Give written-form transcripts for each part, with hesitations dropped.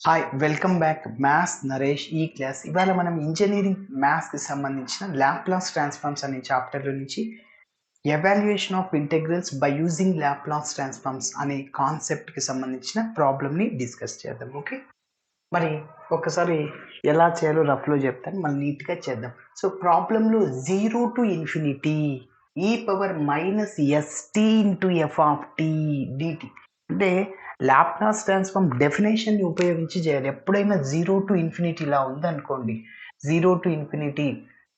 Hi welcome back maths Naresh ఈ class. ఇవాళ మనం ఇంజనీరింగ్ మ్యాథ్స్కి సంబంధించిన లాప్లాస్ ట్రాన్స్ఫార్మ్స్ అనే చాప్టర్లో నుంచి evaluation of integrals by using Laplace transforms అనే కాన్సెప్ట్కి సంబంధించిన ప్రాబ్లమ్ని డిస్కస్ చేద్దాం. ఓకే, మరి ఒకసారి ఎలా చేయాలో రఫ్లో చెప్తాను, మళ్ళీ నీట్గా చేద్దాం. సో ప్రాబ్లంలో 0 to infinity e⁻−st into f of t dt అంటే లాప్లాస్ ట్రాన్స్ఫార్మ్ డెఫినేషన్ని ఉపయోగించి చేయాలి. ఎప్పుడైనా 0 to ఇన్ఫినిటీ ఇలా ఉందనుకోండి, 0 to infinity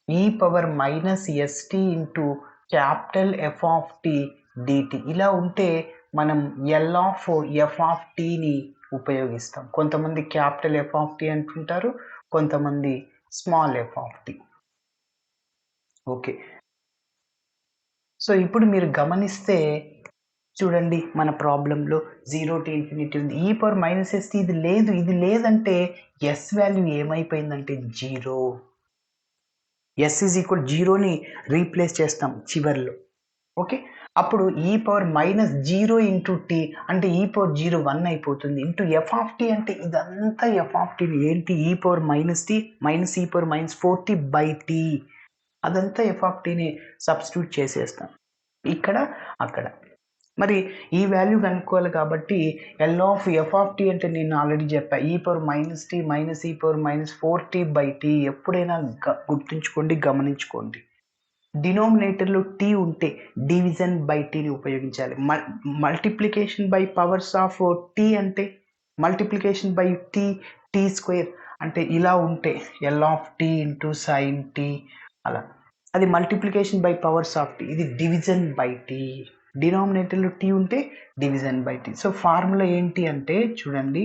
e⁻−st into capital F of t dt ఇలా ఉంటే మనం ఎల్ ఆఫ్ ఎఫ్ ఆఫ్ టీని ఉపయోగిస్తాం. కొంతమంది క్యాపిటల్ ఎఫ్ ఆఫ్ టీ అంటుంటారు, కొంతమంది small f of t. Okay, so ఇప్పుడు మీరు గమనిస్తే చూడండి, మన ప్రాబ్లంలో 0 to ఇన్ఫినిటీ ఉంది, e⁻−st ఇది లేదంటే ఎస్ వాల్యూ ఏమైపోయిందంటే 0. ఎస్ ఈజ్ ఈక్వల్ 0ని రీప్లేస్ చేస్తాం చివరిలో. ఓకే, అప్పుడు e⁻−0 ఇంటూ టీ అంటే e⁻0 1 అయిపోతుంది, ఇంటూ ఎఫ్ ఆఫ్ టీ అంటే ఇదంతా ఎఫ్ ఆఫ్ టీ ఏంటి, e⁻−t minus e⁻−4t by t, అదంతా ఎఫ్ ఆఫ్ టీని సబ్స్టిట్యూట్ చేసేస్తాం ఇక్కడ అక్కడ. మరి ఈ వాల్యూ కనుక్కోవాలి కాబట్టి L of F of tea అంటే నేను ఆల్రెడీ చెప్పా, e⁻−t minus e⁻−4t by tea. ఎప్పుడైనా గుర్తుంచుకోండి, గమనించుకోండి, డినోమినేటర్లో టీ ఉంటే డివిజన్ బై టీని ఉపయోగించాలి. Multiplication by powers of tea అంటే మల్టిప్లికేషన్ బై టీ స్క్వేర్ అంటే ఇలా ఉంటే L of tea into sine t అలా, అది multiplication by powers of t. ఇది డివిజన్ బై టీ, డినామినేటర్లో టీ ఉంటే division by t. So formula ఏంటి అంటే చూడండి,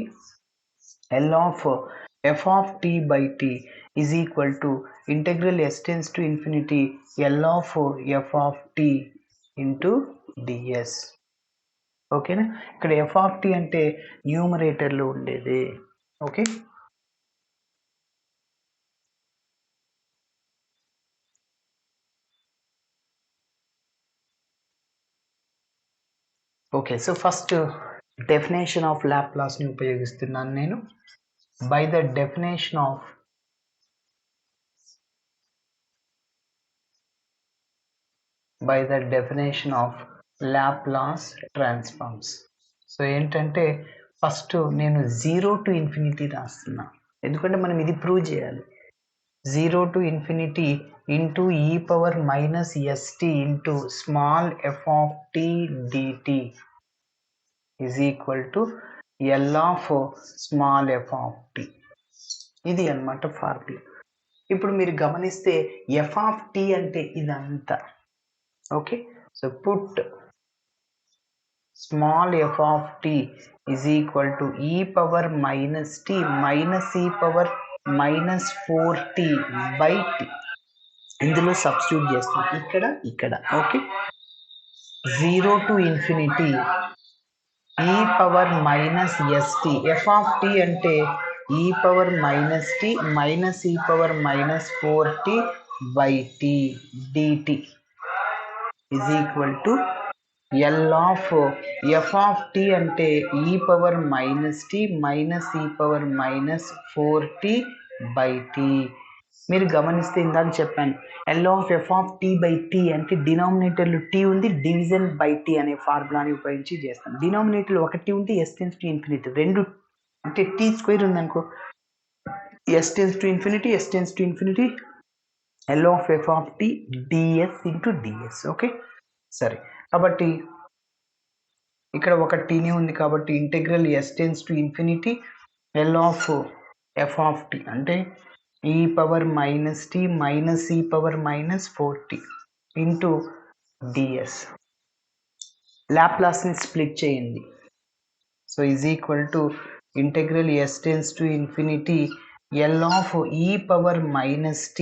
L of F of t by t is equal to integral yes tends to infinity L of F of tea into DS. ఓకేనా, ఇక్కడ F of tea అంటే న్యూమరేటర్లో ఉండేది. Okay, okay. So first definition of లాప్లాస్ని ఉపయోగిస్తున్నాను నేను. By the definition of Laplace transforms. So ఏంటంటే first నేను 0 to ఇన్ఫినిటీ రాస్తున్నా, ఎందుకంటే మనం ఇది ప్రూవ్ చేయాలి. 0 to infinity into e⁻−st into small f of t dt is equal to L of small f of t. ఇది అన్నమాట ఫార్ములా. ఇప్పుడు మీరు గమనిస్తే ఎఫ్ ఆఫ్ టీ అంటే ఇదంతా. Okay, so put small f of t is equal to e⁻−t minus e⁻−4t by t. ఇందులో substitute చేస్తాం ఇక్కడ. Okay, 0 to infinity e⁻−st f of tea అంటే e⁻−t minus e⁻−4t by t dt is equal to L of F of tea అంటే e⁻−t minus e⁻−4t by tea. మీరు గమనిస్తే ఇందాక చెప్పాను, L of F of t by t అంటే డినామినేటర్లో t ఉంది, division by t అనే ఫార్ములాని ఉపయోగించి చేస్తాం. డినామినేటర్లో ఒకటి ఉంటే ఎస్ టెన్స్ టు ఇన్ఫినిటీ, రెండు అంటే టీ స్క్వేర్ ఉందనుకో, S tends to infinity L of F of T DS into DS. Okay, సరే, కాబట్టి ఇక్కడ ఒక టీని ఉంది కాబట్టి integral yes tends to infinity L of F of tea అంటే e⁻−t minus e⁻−4t into DS. లాప్లాస్ని స్ప్లిట్ చేయండి. So is equal to integral yes tends to infinity L of e⁻−t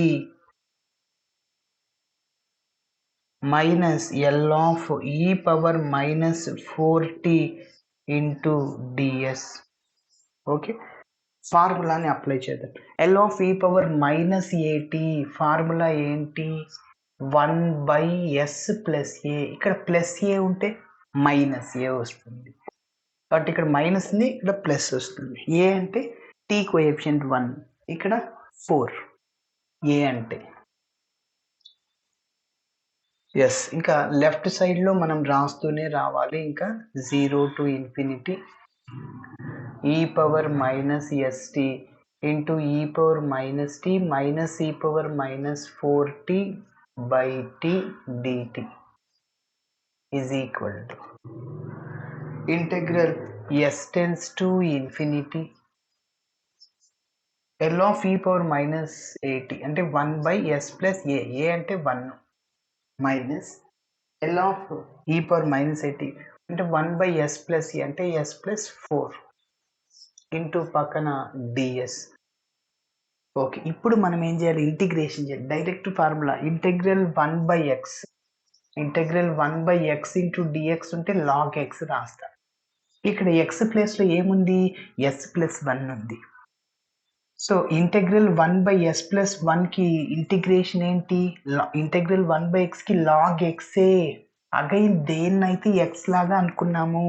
minus L of e⁻−4t into DS. Okay, ఫార్ములాని apply చేద్దాం. L of e⁻−at formula ఏంటి, 1/s plus ఏ. ఇక్కడ plus ఏ ఉంటే minus ఏ వస్తుంది, కాబట్టి ఇక్కడ మైనస్ ఉంది, ఇక్కడ ప్లస్ వస్తుంది. ఏ అంటే టీ కోఎఫిషియంట్ 1, ఇక్కడ 4 ఏ అంటే. ఎస్, ఇంకా లెఫ్ట్ సైడ్లో మనం రాస్తూనే రావాలి. ఇంకా 0 to infinity e power minus st into e power minus t minus e power minus 4t by t dt is equal to integral s tends to infinity L of e power minus at అంటే 1 by s plus a అంటే 1 minus L of e power minus at అంటే 1 by s plus a అంటే s plus 4 into పక్కన ds. Okay, ఇప్పుడు మనం ఏం చేయాలి? Integration చేయాలి. Direct formula integral 1 by x into dx ఉంటే log x రాస్తాం. ఇక్కడ x ప్లేస్లో ఏముంది? s plus 1 ఉంది. So integral 1 by s plus 1కి ఇంటిగ్రేషన్ ఏంటి? ఇంటెగ్రల్ 1 by x కి log xే. అగైన్ దేన్నైతే x లాగా అనుకున్నాము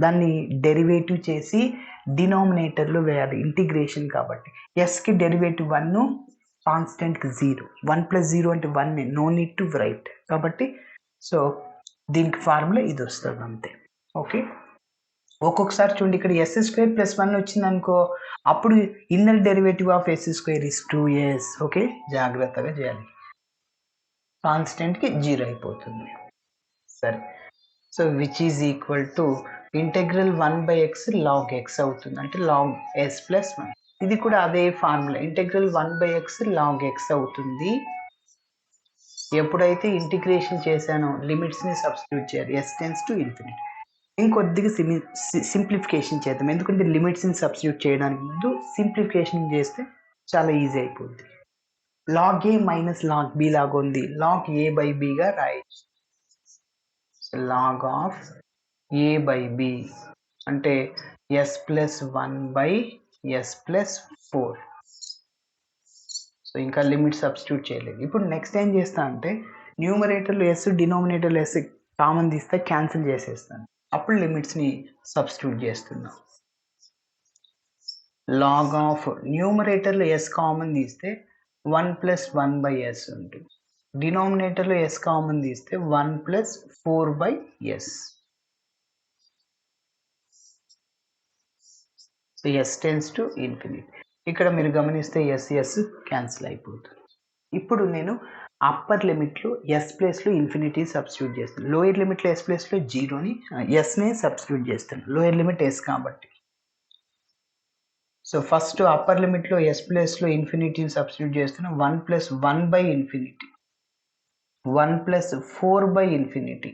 దాన్ని డెరివేటివ్ చేసి డినామినేటర్లో వేయాలి, ఇంటిగ్రేషన్ కాబట్టి. ఎస్కి డెరివేటివ్ 1, కాన్స్టెంట్కి 0. 1 plus 0 అంటే 1, నో నీడ్ టు రైట్ కాబట్టి. సో దీనికి ఫార్ములా ఇది వస్తుంది అంతే. ఓకే, ఒక్కొక్కసారి చూడండి ఇక్కడ s² + 1 వచ్చింది అనుకో, అప్పుడు inner derivative of s² is 2s. Okay, జాగ్రత్తగా చేయాలి. కాన్స్టెంట్కి 0 అయిపోతుంది. సరే, so which is equal to integral 1 by x log x అవుతుంది, అంటే log s plus 1. ఇది కూడా అదే formula, integral 1 by x log x అవుతుంది. ఎప్పుడైతే ఇంటిగ్రేషన్ చేశానో లిమిట్స్ని సబ్స్టిట్యూట్ చేయాలి, s tends to infinity. ఇంకొద్దిగా సింప్లిఫికేషన్ చేద్దాం, ఎందుకంటే లిమిట్స్ని సబ్స్టిట్యూట్ చేయడానికి ముందు సింప్లిఫికేషన్ చేస్తే చాలా ఈజీ అయిపోద్ది. log a minus log b లాగా ఉంది, log a by bగా రాయొచ్చు. log of a by b అంటే s plus 1 by s plus 4. So ఇంకా లిమిట్ సబ్స్టిట్యూట్ చేయలేదు. ఇప్పుడు నెక్స్ట్ ఏం చేస్తా అంటే న్యూమరేటర్లో s, డినామినేటర్లో s కామన్ తీస్తే క్యాన్సిల్ చేసేస్తాను, అప్పుడు లిమిట్స్ని సబ్స్టిట్యూట్ చేస్తున్నా. లాగ్ ఆఫ్ న్యూమరేటర్లో s కామన్ తీస్తే 1 plus 1 by s ఉంటుంది, డినామినేటర్లో s కామన్ తీస్తే 1 plus 4 by s. So s tends to infinity. ఇక్కడ మీరు గమనిస్తే s క్యాన్సిల్ అయిపోతుంది. ఇప్పుడు నేను అప్పర్ లిమిట్లో s ప్లేస్లో ఇన్ఫినిటీ సబ్స్టిట్యూట్ చేస్తాను, లోయర్ లిమిట్లో s ప్లేస్లో 0ని sనే సబ్స్టిట్యూట్ చేస్తాను, లోయర్ లిమిట్ s కాబట్టి. సో ఫస్ట్ అప్పర్ లిమిట్లో s ప్లేస్లో ఇన్ఫినిటీని సబ్స్టిట్యూట్ చేస్తున్నా, 1 plus 1 by infinity, 1 plus 4 by infinity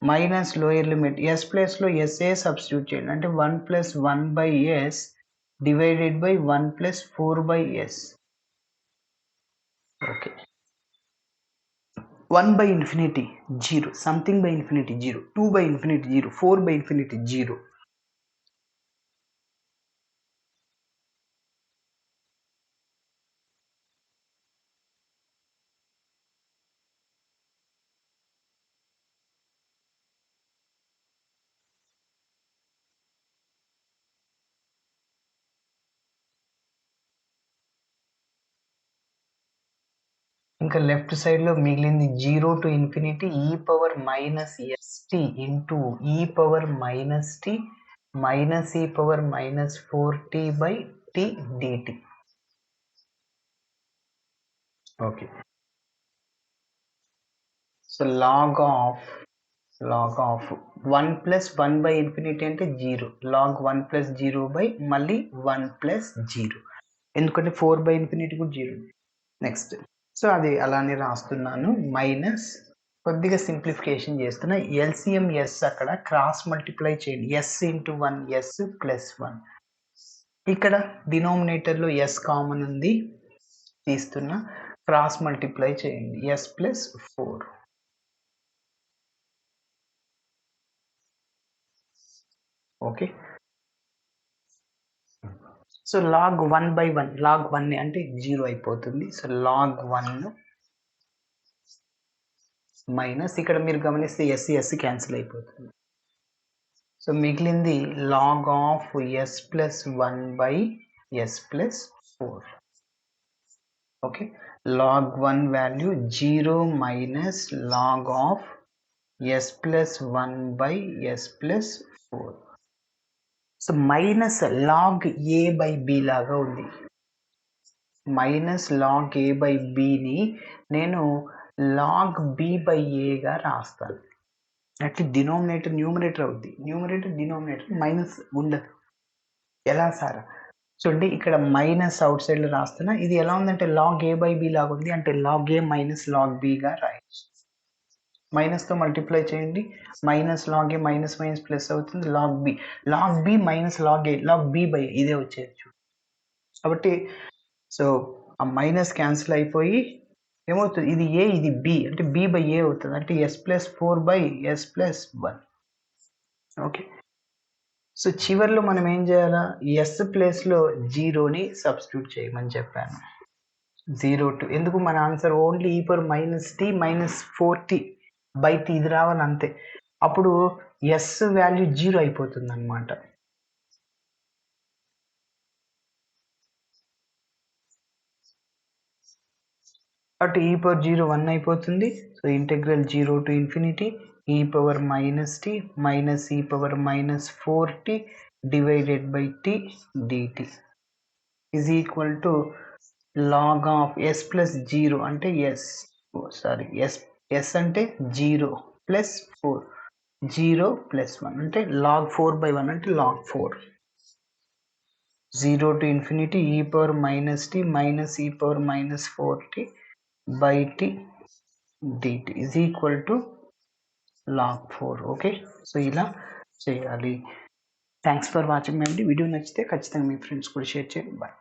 minus lower limit s ప్లేస్లో sa సబ్స్టిట్యూట్ చేయండి, అంటే 1 plus 1 by s divided by 1 plus 4 by s. Okay, 1 by infinity 0, something by infinity 0, 2 by infinity 0, 4 by infinity 0. ఇంకా left సైడ్లో మిగిలింది 0 to infinity e power minus st into e power minus t minus e power minus 4t by t dt. Okay, so log of 1 plus 1 by infinity అంటే 0, log 1 plus 0 by మళ్ళీ 1 plus 0, ఎందుకంటే 4 by infinity కూడా 0. Next, so అది అలానే రాస్తున్నాను, minus కొద్దిగా simplification చేస్తున్నా, LCM yes అక్కడ క్రాస్ మల్టిప్లై చేయండి, s into 1 s plus 1. ఇక్కడ డినామినేటర్లో s కామన్ ఉంది, తీస్తున్నా, క్రాస్ మల్టిప్లై చేయండి, s plus 4. Okay, so log 1 by 1, log 1 అంటే 0 అయిపోతుంది. సో లాగ్ 1 మైనస్ ఇక్కడ మీరు గమనిస్తే s క్యాన్సిల్ అయిపోతుంది. సో మిగిలింది log of s plus 1 by s plus 4. Okay, log 1 value 0 minus log of s plus 1 by s plus 4. So minus log a by b లాగా ఉంది. Minus log a by బిని నేను log b by ఏగా రాస్తాను. అంటే denominator numerator అవుద్ది. Numerator denominator minus ఉండదు. ఎలా సార్? చూడండి ఇక్కడ మైనస్ అవుట్ సైడ్లో రాస్తున్నా. ఇది ఎలా ఉందంటే లాగ్ ఏ బై బి లాగా ఉంది. అంటే లాగ్ ఏ మైనస్ లాగ్ బిగా రాయొచ్చు. మైనస్తో మల్టిప్లై చేయండి. Minus log a minus minus plus అవుతుంది. Log b minus log a log b by ఇదే వచ్చేది. కాబట్టి సో ఆ మైనస్ క్యాన్సిల్ అయిపోయి ఏమవుతుంది, ఇది ఏ ఇది బి అంటే బి బై ఏ అవుతుంది. అంటే s plus 4 by s plus 1. Okay, so చివరిలో మనం ఏం చేయాలా, ఎస్ ప్లేస్లో జీరోని సబ్స్టిట్యూట్ చేయమని చెప్పాను. 0 to ఎందుకు మన ఆన్సర్ ఓన్లీ ఈ power minus t minus 4t by t ఇది రావాలి అంతే. అప్పుడు ఎస్ వాల్యూ 0 అయిపోతుంది అనమాట. అటు ఈ పవర్ 0 1 అయిపోతుంది. So integral 0 to infinity e power minus t minus e power minus 4t divided by t dt is equal to log of s plus 0 అంటే s అంటే 0 plus 4 0 plus 1 అంటే log 4 by 1 అంటే log 4. 0 to infinity e power minus t minus e power minus 4t by t dt is equal to log 4. Okay, so ఇలా చేయాలి. Thanks for watching అండి. Video నచ్చితే ఖచ్చితంగా మీ friends కూడా share చేయండి. Bye.